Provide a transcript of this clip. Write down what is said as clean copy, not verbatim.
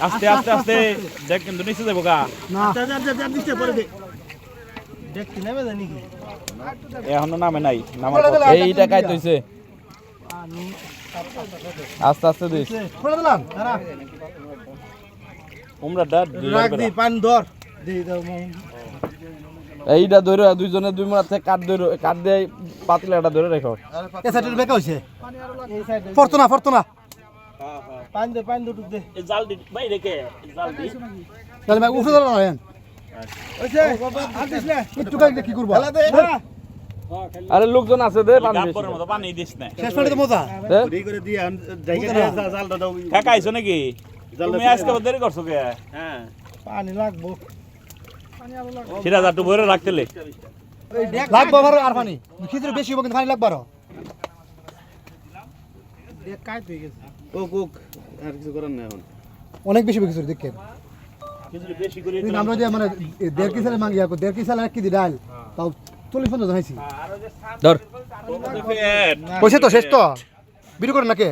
আস্তে আস্তে আস্তে দেখ কিন্তু নিচে যাবো গা এখনো নামে নাই নামার এইটা কাইতে হইছে আস্তে আস্তে দিস উমরাটা এইটা ধরে দুইজনে দুই মাস থেকে কাট দিয়ে পাতলাটা ধরে রাখো এই সাইডের বেকা হইছে ফরতুনা পান দে টুক দে জাল দি ভাই রেখে জাল দি তাহলে ভাই উঠে দাঁড়ানো হেন হইছে আর দিস না একটু কাই কি করব আরে লোকজন আছে দে পানি বেশি গাব্বরের মতো পানি দিস না শেষ পানি তো মজা ঘুরি করে দি জায়গা জালটা দাও কাকা আইছো নাকি তুমি আজকে দেরি করছো কে হ্যাঁ পানি লাগবো সিরাজ একটু ভরে রাখতেলে লাগবো আর পানি খিচুড়ি বেশি হবে কিন্তু পানি লাগবো আরো দেখ কাই তুই গেছে ও কুক আর কিছু করার না এখন অনেক বেশি খিচুড়ি দেখে খিচুড়ি বেশি করে আমরা যে মানে 1.5 কেজি মাঙ্গিয়া 1.5 কেজি এক কেজি ডাল তাও 40-50 জন হইছি ধর কইছে তো শেষ তো ভিডিও করে নাকি